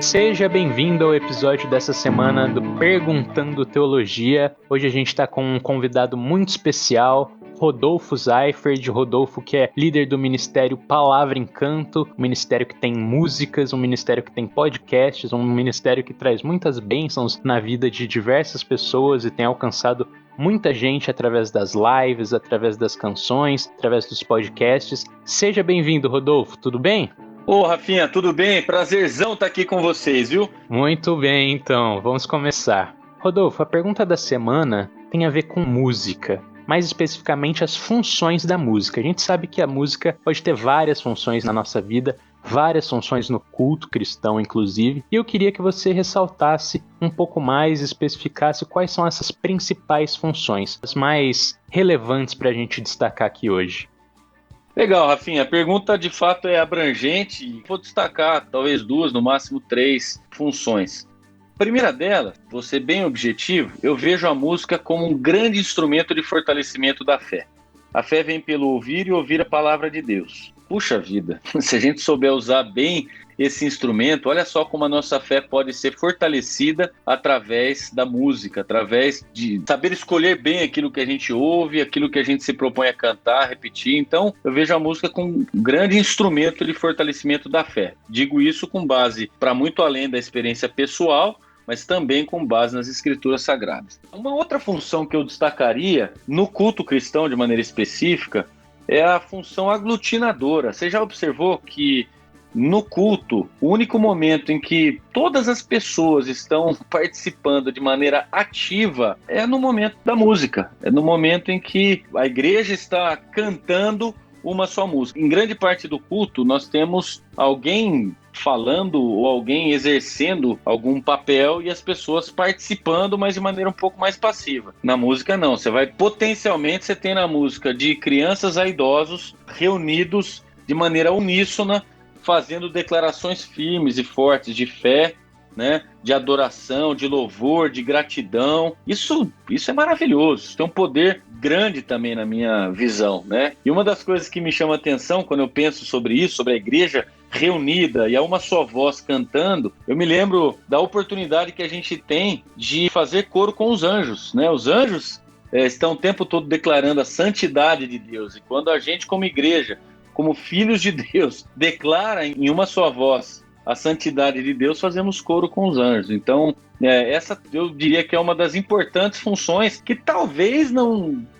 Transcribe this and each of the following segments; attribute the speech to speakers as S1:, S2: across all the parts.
S1: Seja bem-vindo ao episódio dessa semana do Perguntando Teologia. Hoje a gente está com um convidado muito especial, Rodolfo Seifert. Rodolfo, que é líder do Ministério Palavra em Canto, um ministério que tem músicas, um ministério que tem podcasts, um ministério que traz muitas bênçãos na vida de diversas pessoas e tem alcançado muita gente através das lives, através das canções, através dos podcasts. Seja bem-vindo, Rodolfo, tudo bem?
S2: Ô, Rafinha, tudo bem? Prazerzão estar aqui com vocês, viu?
S1: Muito bem, então, vamos começar. Rodolfo, a pergunta da semana tem a ver com música, mais especificamente as funções da música. A gente sabe que a música pode ter várias funções na nossa vida, várias funções no culto cristão, inclusive, e eu queria que você ressaltasse um pouco mais, especificasse quais são essas principais funções, as mais relevantes para a gente destacar aqui hoje.
S2: Legal, Rafinha. A pergunta de fato é abrangente. Vou destacar talvez 2, no máximo 3 funções. A primeira delas, vou ser bem objetivo, eu vejo a música como um grande instrumento de fortalecimento da fé. A fé vem pelo ouvir e ouvir a palavra de Deus. Puxa vida, se a gente souber usar bem esse instrumento, olha só como a nossa fé pode ser fortalecida através da música, através de saber escolher bem aquilo que a gente ouve, aquilo que a gente se propõe a cantar, repetir. Então, eu vejo a música como um grande instrumento de fortalecimento da fé. Digo isso com base para muito além da experiência pessoal, mas também com base nas escrituras sagradas. Uma outra função que eu destacaria no culto cristão de maneira específica é a função aglutinadora. Você já observou que no culto, o único momento em que todas as pessoas estão participando de maneira ativa é no momento da música, é no momento em que a igreja está cantando uma só música. Em grande parte do culto, nós temos alguém falando ou alguém exercendo algum papel e as pessoas participando, mas de maneira um pouco mais passiva. Na música não, você tem na música de crianças a idosos reunidos de maneira uníssona, fazendo declarações firmes e fortes de fé, né, de adoração, de louvor, de gratidão. Isso é maravilhoso, isso tem um poder grande também na minha visão, né? E uma das coisas que me chama a atenção quando eu penso sobre isso, sobre a igreja reunida e a uma só voz cantando, eu me lembro da oportunidade que a gente tem de fazer coro com os anjos, né? Os anjos estão o tempo todo declarando a santidade de Deus, e quando a gente como igreja, como filhos de Deus, declara em uma só voz a santidade de Deus, fazemos coro com os anjos. Então, essa eu diria que é uma das importantes funções que talvez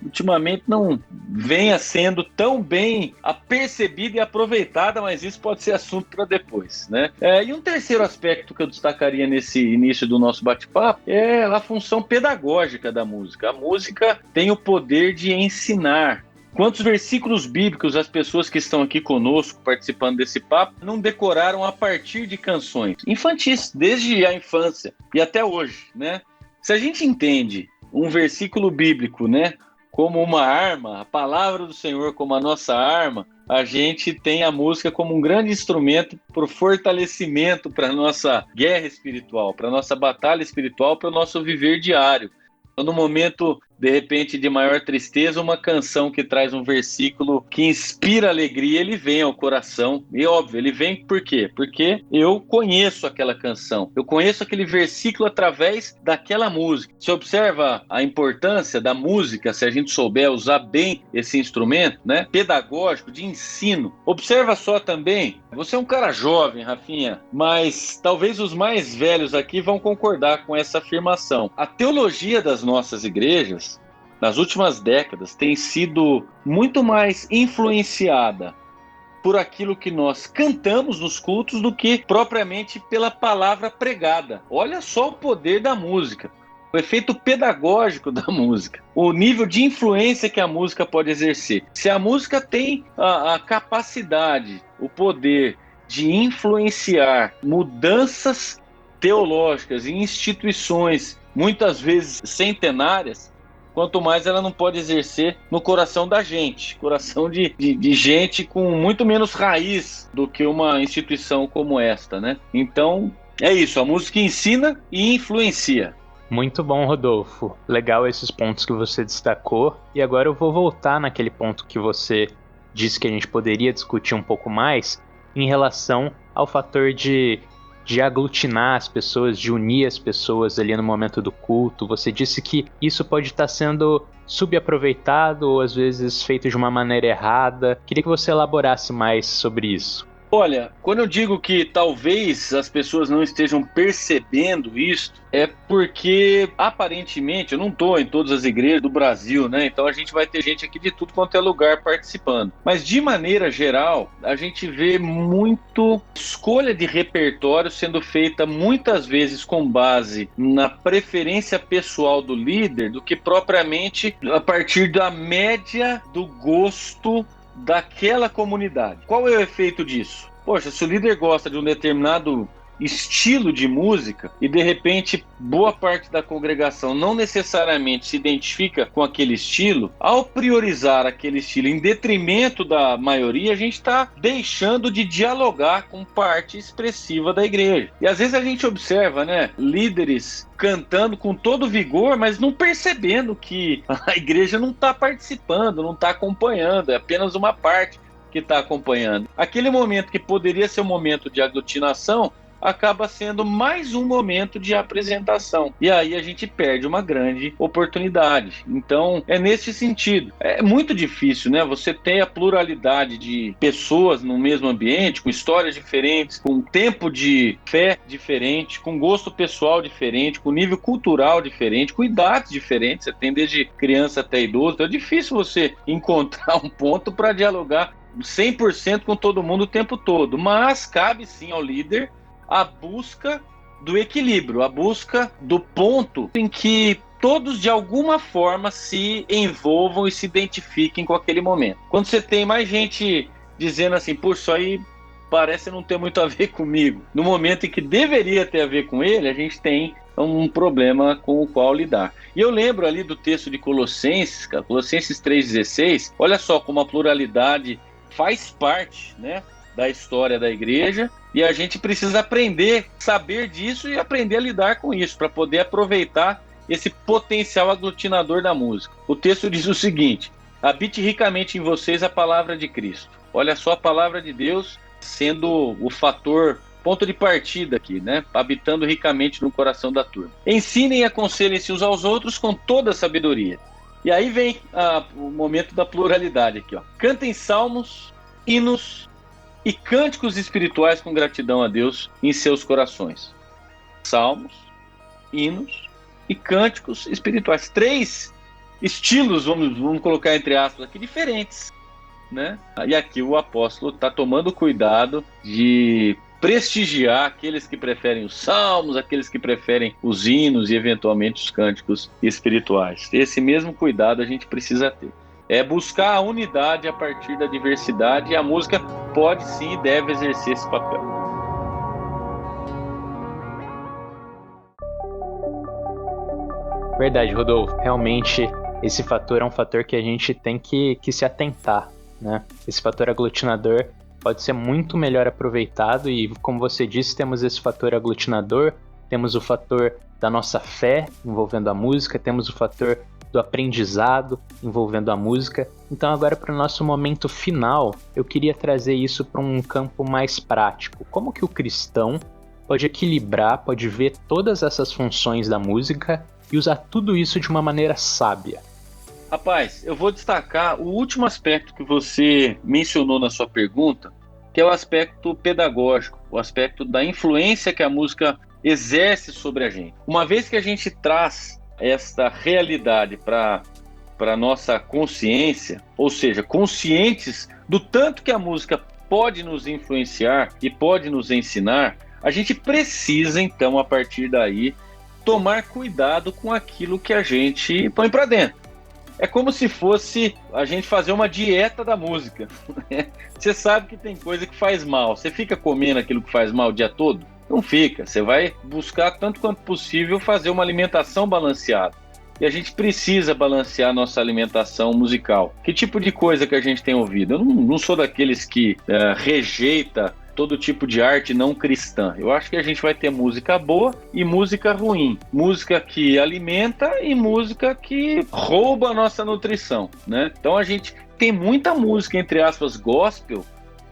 S2: ultimamente não venha sendo tão bem apercebida e aproveitada, mas isso pode ser assunto para depois, né? E um terceiro aspecto que eu destacaria nesse início do nosso bate-papo é a função pedagógica da música. A música tem o poder de ensinar. Quantos versículos bíblicos as pessoas que estão aqui conosco, participando desse papo, não decoraram a partir de canções infantis, desde a infância e até hoje, né? Se a gente entende um versículo bíblico, né, como uma arma, a palavra do Senhor como a nossa arma, a gente tem a música como um grande instrumento para o fortalecimento, para a nossa guerra espiritual, para a nossa batalha espiritual, para o nosso viver diário. No momento, de repente, de maior tristeza, uma canção que traz um versículo que inspira alegria, ele vem ao coração. E óbvio, ele vem por quê? Porque eu conheço aquela canção, eu conheço aquele versículo através daquela música. Você observa a importância da música, se a gente souber usar bem esse instrumento, né? Pedagógico, de ensino. Observa só também, você é um cara jovem, Rafinha, mas talvez os mais velhos aqui vão concordar com essa afirmação. A teologia das nossas igrejas, nas últimas décadas, tem sido muito mais influenciada por aquilo que nós cantamos nos cultos do que propriamente pela palavra pregada. Olha só o poder da música, o efeito pedagógico da música, o nível de influência que a música pode exercer. Se a música tem a capacidade, o poder de influenciar mudanças teológicas em instituições, muitas vezes centenárias, quanto mais ela não pode exercer no coração da gente, coração de gente com muito menos raiz do que uma instituição como esta, né? Então, é isso, a música ensina e influencia.
S1: Muito bom, Rodolfo. Legal esses pontos que você destacou. E agora eu vou voltar naquele ponto que você disse que a gente poderia discutir um pouco mais em relação ao fator de de aglutinar as pessoas, de unir as pessoas ali no momento do culto. Você disse que isso pode estar sendo subaproveitado ou às vezes feito de uma maneira errada. Queria que você elaborasse mais sobre isso.
S2: Olha, quando eu digo que talvez as pessoas não estejam percebendo isso, é porque, aparentemente, eu não estou em todas as igrejas do Brasil, né? Então a gente vai ter gente aqui de tudo quanto é lugar participando. Mas, de maneira geral, a gente vê muito escolha de repertório sendo feita muitas vezes com base na preferência pessoal do líder do que propriamente a partir da média do gosto daquela comunidade. Qual é o efeito disso? Poxa, se o líder gosta de um determinado estilo de música e de repente boa parte da congregação não necessariamente se identifica com aquele estilo, ao priorizar aquele estilo em detrimento da maioria, a gente está deixando de dialogar com parte expressiva da igreja. E às vezes a gente observa, né, líderes cantando com todo vigor, mas não percebendo que a igreja não está participando, não está acompanhando, é apenas uma parte que está acompanhando. Aquele momento que poderia ser um momento de aglutinação acaba sendo mais um momento de apresentação. E aí a gente perde uma grande oportunidade. Então, é nesse sentido. É muito difícil, né? Você ter a pluralidade de pessoas no mesmo ambiente, com histórias diferentes, com tempo de fé diferente, com gosto pessoal diferente, com nível cultural diferente, com idades diferentes. Você tem desde criança até idoso. Então é difícil você encontrar um ponto para dialogar 100% com todo mundo o tempo todo. Mas cabe sim ao líder a busca do equilíbrio, a busca do ponto em que todos de alguma forma se envolvam e se identifiquem com aquele momento. Quando você tem mais gente dizendo assim, puxa, isso aí parece não ter muito a ver comigo, no momento em que deveria ter a ver com ele, a gente tem um problema com o qual lidar. E eu lembro ali do texto de Colossenses, Colossenses 3,16, olha só como a pluralidade faz parte, né, da história da igreja, e a gente precisa aprender, saber disso e aprender a lidar com isso, para poder aproveitar esse potencial aglutinador da música. O texto diz o seguinte: habite ricamente em vocês a palavra de Cristo. Olha só a palavra de Deus sendo o fator, ponto de partida aqui, né? Habitando ricamente no coração da turma. Ensinem e aconselhem-se uns aos outros com toda a sabedoria. E aí vem o momento da pluralidade aqui, ó. Cantem salmos, hinos e cânticos espirituais com gratidão a Deus em seus corações. Salmos, hinos e cânticos espirituais. 3 estilos, vamos colocar entre aspas aqui, diferentes, né? E aqui o apóstolo está tomando cuidado de prestigiar aqueles que preferem os salmos, aqueles que preferem os hinos e eventualmente os cânticos espirituais. Esse mesmo cuidado a gente precisa ter. É buscar a unidade a partir da diversidade, e a música pode sim e deve exercer esse papel.
S1: Verdade, Rodolfo. Realmente, esse fator é um fator que a gente tem que se atentar, né? Esse fator aglutinador pode ser muito melhor aproveitado e, como você disse, temos esse fator aglutinador, temos o fator da nossa fé envolvendo a música, temos o fator do aprendizado envolvendo a música. Então agora, para o nosso momento final, eu queria trazer isso para um campo mais prático. Como que o cristão pode equilibrar, pode ver todas essas funções da música e usar tudo isso de uma maneira sábia?
S2: Rapaz, eu vou destacar o último aspecto que você mencionou na sua pergunta, que é o aspecto pedagógico, o aspecto da influência que a música exerce sobre a gente. Uma vez que a gente traz esta realidade para a nossa consciência, ou seja, conscientes do tanto que a música pode nos influenciar e pode nos ensinar, a gente precisa, então, a partir daí, tomar cuidado com aquilo que a gente põe para dentro. É como se fosse a gente fazer uma dieta da música. Você sabe que tem coisa que faz mal. Você fica comendo aquilo que faz mal o dia todo? Não fica. Você vai buscar, tanto quanto possível, fazer uma alimentação balanceada. E a gente precisa balancear nossa alimentação musical. Que tipo de coisa que a gente tem ouvido? Eu não sou daqueles que rejeita todo tipo de arte não cristã. Eu acho que a gente vai ter música boa e música ruim. Música que alimenta e música que rouba a nossa nutrição, né? Então a gente tem muita música, entre aspas, gospel,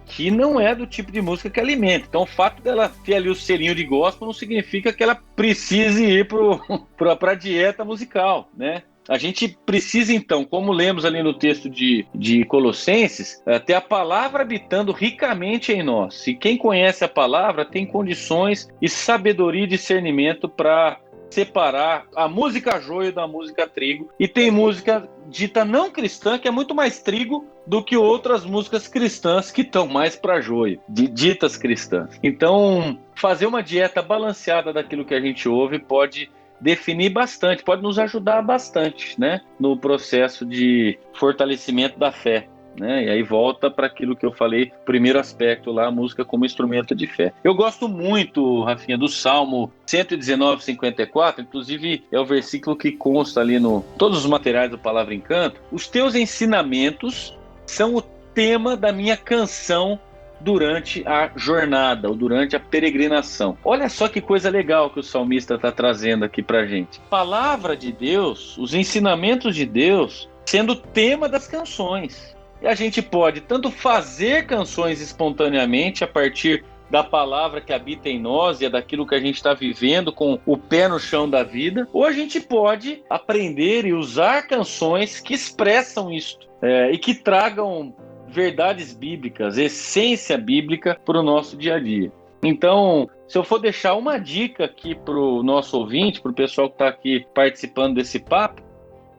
S2: que não é do tipo de música que alimenta. Então, o fato dela ter ali o selinho de gospel não significa que ela precise ir para a dieta musical, né? A gente precisa, então, como lemos ali no texto de Colossenses, ter a palavra habitando ricamente em nós. E quem conhece a palavra tem condições e sabedoria e discernimento para separar a música joio da música trigo. E tem música dita não cristã que é muito mais trigo do que outras músicas cristãs que estão mais para joio, ditas cristãs. Então, fazer uma dieta balanceada daquilo que a gente ouve pode definir bastante, pode nos ajudar bastante, né, no processo de fortalecimento da fé. Né? E aí volta para aquilo que eu falei, primeiro aspecto lá, a música como instrumento de fé. Eu gosto muito, Rafinha, do Salmo 119, 54, inclusive é o versículo que consta ali no todos os materiais do Palavra Encanto. Os teus ensinamentos são o tema da minha canção durante a jornada ou durante a peregrinação. Olha só que coisa legal que o salmista está trazendo aqui para a gente. Palavra de Deus, os ensinamentos de Deus sendo o tema das canções. E a gente pode tanto fazer canções espontaneamente a partir da palavra que habita em nós e é daquilo que a gente está vivendo com o pé no chão da vida, ou a gente pode aprender e usar canções que expressam isto e que tragam verdades bíblicas, essência bíblica para o nosso dia a dia. Então, se eu for deixar uma dica aqui para o nosso ouvinte, para o pessoal que está aqui participando desse papo,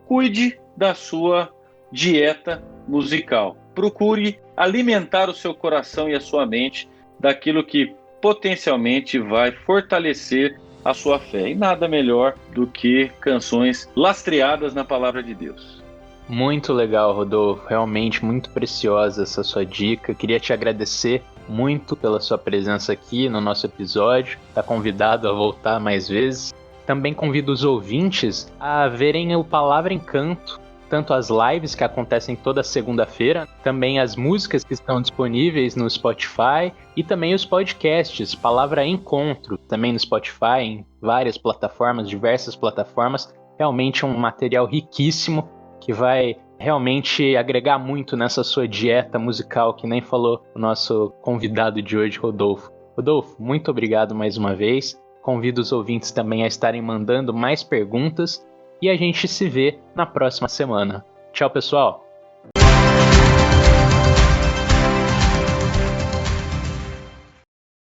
S2: cuide da sua dieta musical. Procure alimentar o seu coração e a sua mente daquilo que potencialmente vai fortalecer a sua fé. E nada melhor do que canções lastreadas na palavra de Deus.
S1: Muito legal, Rodolfo. Realmente muito preciosa essa sua dica. Queria te agradecer muito pela sua presença aqui no nosso episódio. Está convidado a voltar mais vezes. Também convido os ouvintes a verem o Palavra Encanto, tanto as lives que acontecem toda segunda-feira, também as músicas que estão disponíveis no Spotify e também os podcasts, Palavra Encontro, também no Spotify, em várias plataformas, diversas plataformas. Realmente um material riquíssimo que vai realmente agregar muito nessa sua dieta musical, que nem falou o nosso convidado de hoje, Rodolfo. Rodolfo, muito obrigado mais uma vez. Convido os ouvintes também a estarem mandando mais perguntas e a gente se vê na próxima semana. Tchau, pessoal!